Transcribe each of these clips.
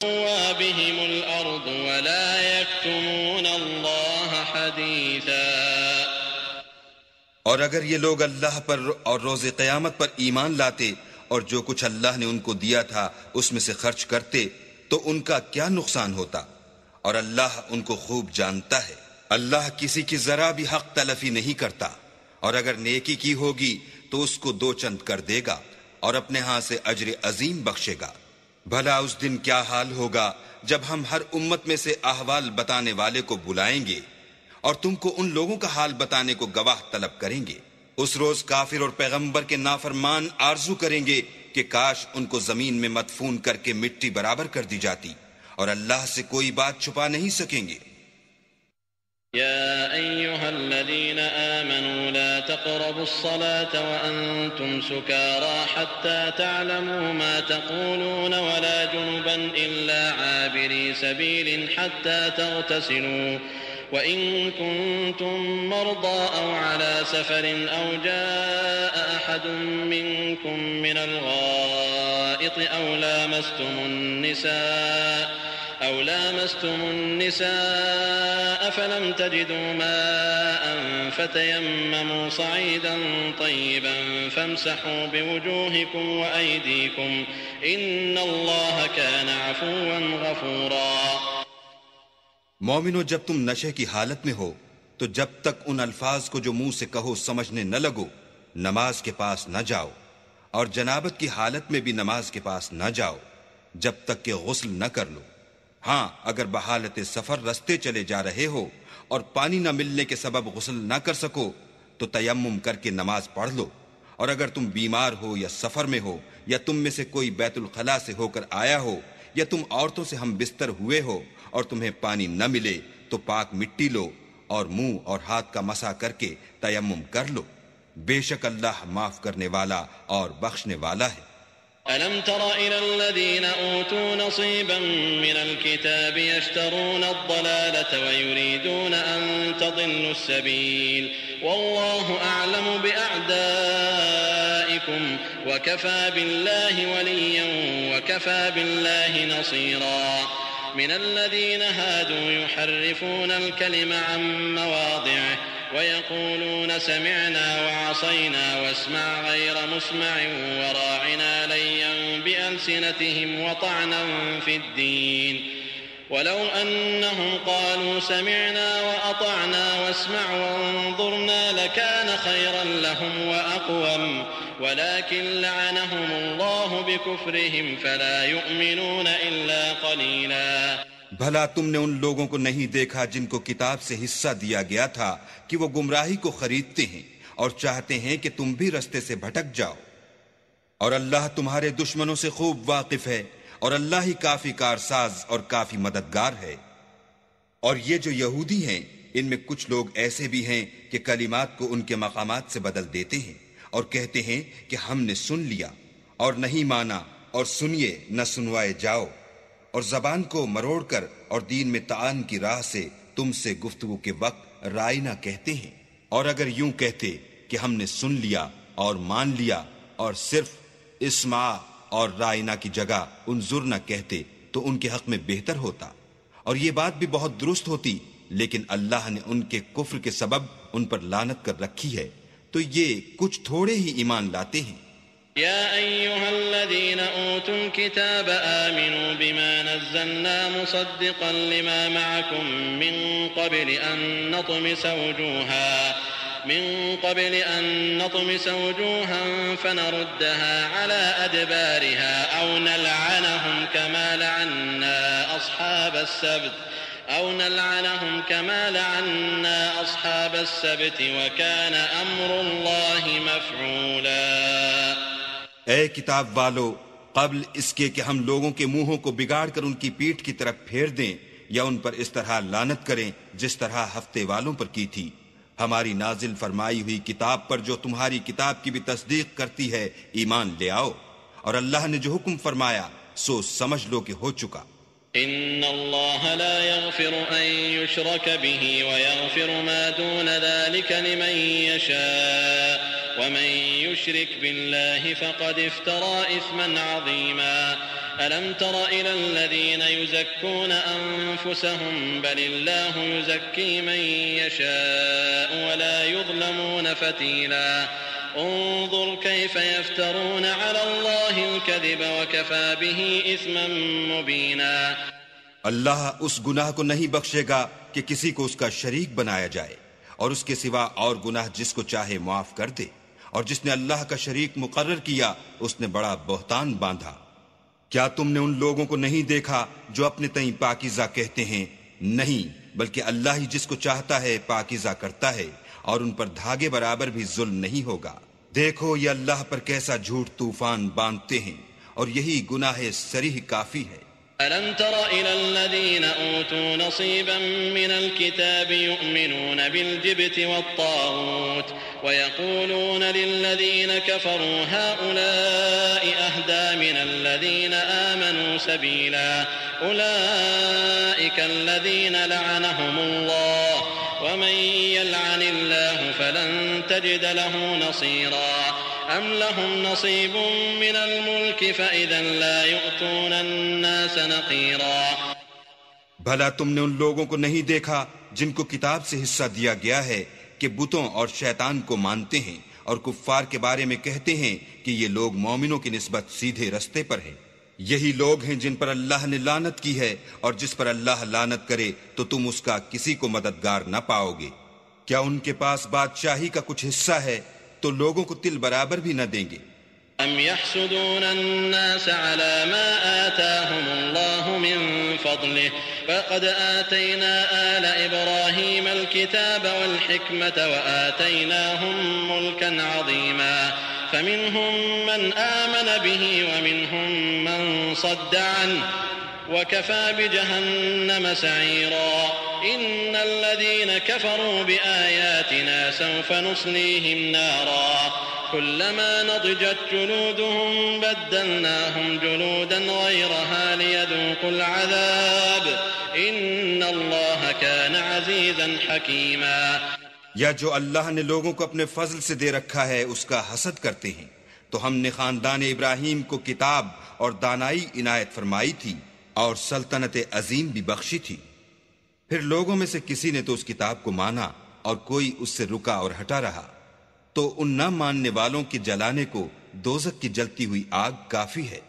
بهم الأرض ولا يكتمون الله حديثا. اور اگر یہ لوگ اللہ پر اور روز قیامت پر ایمان لاتے اور جو کچھ اللہ نے ان کو دیا تھا اس میں سے خرچ کرتے تو ان کا کیا نقصان ہوتا، اور اللہ ان کو خوب جانتا ہے. اللہ کسی کی ذرا بھی حق تلفی نہیں کرتا، اور اگر نیکی کی ہوگی تو اس کو دو چند کر دے گا اور اپنے ہاں سے اجر عظیم بخشے گا. بھلا اس دن کیا حال ہوگا جب ہم ہر امت میں سے احوال بتانے والے کو بلائیں گے اور تم کو ان لوگوں کا حال بتانے کو گواہ طلب کریں گے. اس روز کافر اور پیغمبر کے نافرمان آرزو کریں گے کہ کاش ان کو زمین میں مدفون کر کے مٹی برابر کر دی جاتی، اور اللہ سے کوئی بات چھپا نہیں سکیں گے. يا أيها الذين آمنوا لا تقربوا الصلاة وأنتم سكارى حتى تعلموا ما تقولون ولا جنبا إلا عابري سبيل حتى تغتسلوا وإن كنتم مرضى أو على سفر أو جاء أحد منكم من الغائط أو لامستم النساء فلم تجدوا ماء فتيمموا صعيدا طيبا فامسحوا بوجوهكم وأيديكم إن الله كان عفوا غفورا. مومنو، جب تم نشے کی حالت میں ہو تو جب تک ان الفاظ کو جو منہ سے کہو سمجھنے نہ لگو نماز کے پاس نہ جاؤ، اور جنابت کی حالت میں بھی نماز کے پاس نہ جاؤ جب تک کہ غسل نہ کر لو. ہاں، اگر بحالت سفر رستے چلے جا رہے ہو اور پانی نہ ملنے کے سبب غسل نہ کر سکو تو تیمم کر کے نماز پڑھ لو. اور اگر تم بیمار ہو یا سفر میں ہو یا تم میں سے کوئی بیت الخلاء سے ہو کر آیا ہو یا تم عورتوں سے ہم بستر ہوئے ہو اور تمہیں پانی نہ ملے تو پاک مٹی لو اور منہ اور ہاتھ کا مسح کر کے تیمم کر لو. بے شک اللہ معاف کرنے والا اور بخشنے والا ہے. ألم تر إلى الذين أوتوا نصيبا من الكتاب يشترون الضلالة ويريدون أن تضلوا السبيل والله أعلم بأعدائكم وكفى بالله وليا وكفى بالله نصيرا. من الذين هادوا يحرفون الكلم عن مواضعه ويقولون سمعنا وعصينا واسمع غير مسمع وراعنا ليا بألسنتهم وطعنا في الدين ولو أنهم قالوا سمعنا وأطعنا واسمع وانظرنا لكان خيرا لهم وأقوم ولكن لعنهم الله بكفرهم فلا يؤمنون إلا قليلا. بھلا تم نے ان لوگوں کو نہیں دیکھا جن کو کتاب سے حصہ دیا گیا تھا کہ وہ گمراہی کو خریدتے ہیں اور چاہتے ہیں کہ تم بھی رستے سے بھٹک جاؤ، اور اللہ تمہارے دشمنوں سے خوب واقف ہے، اور اللہ ہی کافی کارساز اور کافی مددگار ہے. اور یہ جو یہودی ہیں ان میں کچھ لوگ ایسے بھی ہیں کہ کلمات کو ان کے مقامات سے بدل دیتے ہیں اور کہتے ہیں کہ ہم نے سن لیا اور نہیں مانا، اور سنیے نہ سنوائے جاؤ، اور زبان کو مروڑ کر اور دین میں طعن کی راہ سے تم سے گفتگو کے وقت رائنا کہتے ہیں. اور اگر یوں کہتے کہ ہم نے سن لیا اور مان لیا اور صرف اسمع اور رائنا کی جگہ انظر نہ کہتے تو ان کے حق میں بہتر ہوتا، اور یہ بات بھی بہت درست ہوتی، لیکن اللہ نے ان کے کفر کے سبب ان پر لعنت کر رکھی ہے تو یہ کچھ تھوڑے ہی ایمان لاتے ہیں. يا أيها الذين أوتوا الكتاب آمنوا بما نزلنا مصدقا لما معكم من قبل أن نطمس وجوها فنردها على أدبارها أو نلعنهم كما لعنا أصحاب السبت وكان أمر الله مفعولا. اے کتاب والو، قبل اس کے کہ ہم لوگوں کے منہوں کو بگاڑ کر ان کی پیٹھ کی طرف پھیر دیں یا ان پر اس طرح لعنت کریں جس طرح ہفتے والوں پر کی تھی، ہماری نازل فرمائی ہوئی کتاب پر جو تمہاری کتاب کی بھی تصدیق کرتی ہے ایمان لے آؤ، اور اللہ نے جو حکم فرمایا سو سمجھ لو کہ ہو چکا. ان اللہ لا يغفر ان يشرك به ويغفر ما دون ذلك لمن يشاء ومن يشرك بالله فقد افترى اثما عظيما. ألم تر إلى الذين يزكون أنفسهم بل الله يزكي من يشاء ولا يظلمون فتيلا انظر كيف يفترون على الله الكذب وكفى به إثما مبينا. اللہ اس گناہ کو نہیں بخشے گا کہ کسی کو اس کا شریک بنایا جائے اور اس کے سوا اور گناہ جس کو چاہے معاف کر دے، اور جس نے اللہ کا شریک مقرر کیا اس نے بڑا بہتان باندھا. کیا تم نے ان لوگوں کو نہیں دیکھا جو اپنے تئیں پاکیزہ کہتے ہیں؟ نہیں، بلکہ اللہ ہی جس کو چاہتا ہے پاکیزہ کرتا ہے، اور ان پر دھاگے برابر بھی ظلم نہیں ہوگا. دیکھو یہ اللہ پر کیسا جھوٹ طوفان باندھتے ہیں، اور یہی گناہ صریح کافی ہے. ألم تر إلى الذين أوتوا نصيبا من الكتاب يؤمنون بالجبت والطاغوت ويقولون للذين كفروا هؤلاء أهدى من الذين آمنوا سبيلا أولئك الذين لعنهم الله ومن يلعن الله فلن تجد له نصيرا. أم لهم نصيب من الملك فإذا لا يؤتون الناس نقيرا. بھلا تم نے ان لوگوں کو نہیں دیکھا جن کو کتاب سے حصہ دیا گیا ہے کہ بتوں اور شیطان کو مانتے ہیں اور کفار کے بارے میں کہتے ہیں کہ یہ لوگ مومنوں کی نسبت سیدھے رستے پر ہیں. یہی لوگ ہیں جن پر اللہ نے لعنت کی ہے، اور جس پر اللہ لعنت کرے تو تم اس کا کسی کو مددگار نہ پاؤ گے. کیا ان کے پاس بادشاہی کا کچھ حصہ ہے تو لوگوں کو تل برابر بھی نہ دیں گے. ام يحسدون الناس على ما آتاهم الله من فضله فقد آتينا آل إبراهيم الكتاب والحكمة وآتيناهم ملكا عظيما فمنهم من آمن به ومنهم من صد عنه وكفى بجهنم سعيرا. إن الذين كفروا بآياتنا سوف نصليهم نارا كلما نضجت جلودهم بدلناهم جلودا غيرها ليذوقوا العذاب إن الله كان عزيزا حكيما. یا جو اللہ نے لوگوں کو اپنے فضل سے دے رکھا ہے اس کا حسد کرتے ہیں، تو ہم نے خاندان ابراہیم کو کتاب اور دانائی عنایت فرمائی تھی اور سلطنت عظیم بھی بخشی تھی. پھر لوگوں میں سے کسی نے تو اس کتاب کو مانا اور کوئی اس سے رکا اور ہٹا رہا، تو ان نہ ماننے والوں کے جلانے کو دوزخ کی جلتی ہوئی آگ کافی ہے.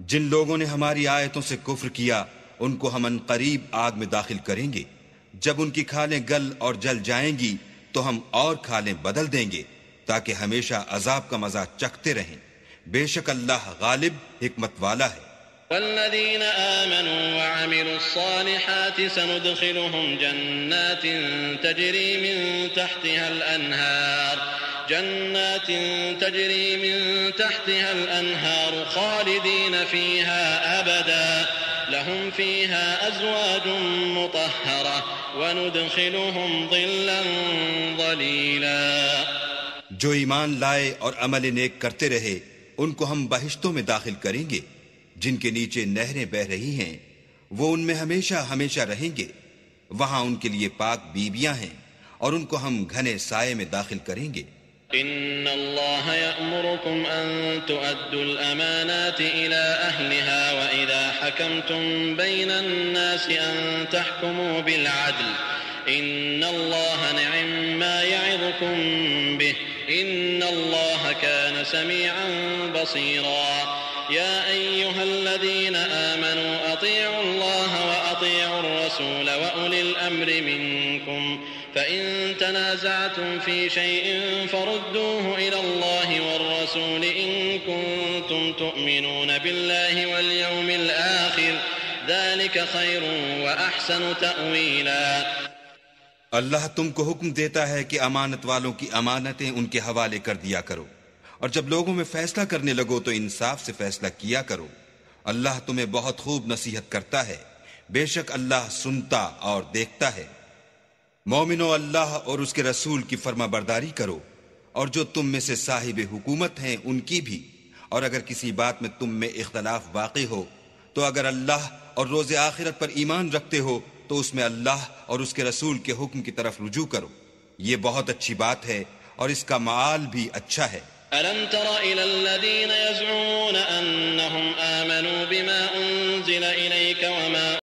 جن لوگوں نے ہماری آیتوں سے کفر کیا ان کو ہم ان قریب آگ میں داخل کریں گے. جب ان کی کھالیں گل اور جل جائیں گی تو ہم اور کھالیں بدل دیں گے تاکہ ہمیشہ عذاب کا مزہ چکھتے رہیں. بے شک اللہ غالب حکمت والا ہے. والذين آمنوا وعملوا الصالحات سندخلهم جنات تجري من تحتها الأنهار خالدين فيها أبدا لهم فيها أزواج مطهرة وندخلهم ظلا ظليلا. جو ایمان لائے اور عمل نیک کرتے رہے ان کو ہم بہشتوں میں داخل کریں گے جن کے نیچے نہریں بہ رہی ہیں، وہ ان میں ہمیشہ ہمیشہ رہیں گے. وہاں ان کے لیے پاک بیویاں ہیں اور ان کو ہم گھنے سائے میں داخل کریں گے. ان اللہ یأمرکم ان تؤدوا الامانات الى اہلها واذا حکمتم بین الناس ان تحکموا بالعدل ان اللہ نعم ما یعظکم به ان اللہ كان سميعا بصيرا. يا أيها الذين آمنوا أطيعوا الله وأطيعوا الرسول وأولي الأمر منكم فإن تنازعتم في شيء فردوه إلى الله والرسول إن كنتم تؤمنون بالله واليوم الآخر ذلك خير وأحسن تأويلا. اللہ تم کو حکم دیتا ہے کہ امانت والوں کی امانتیں ان کے حوالے کر دیا کرو، اور جب لوگوں میں فیصلہ کرنے لگو تو انصاف سے فیصلہ کیا کرو. اللہ تمہیں بہت خوب نصیحت کرتا ہے، بے شک اللہ سنتا اور دیکھتا ہے. مومنو، اللہ اور اس کے رسول کی فرما برداری کرو، اور جو تم میں سے صاحب حکومت ہیں ان کی بھی. اور اگر کسی بات میں تم میں اختلاف واقع ہو تو اگر اللہ اور روز آخرت پر ایمان رکھتے ہو تو اس میں اللہ اور اس کے رسول کے حکم کی طرف رجوع کرو. یہ بہت اچھی بات ہے اور اس کا معال بھی اچھا ہے. ألم تر إلى الذين يزعمون أنهم آمنوا بما أنزل إليك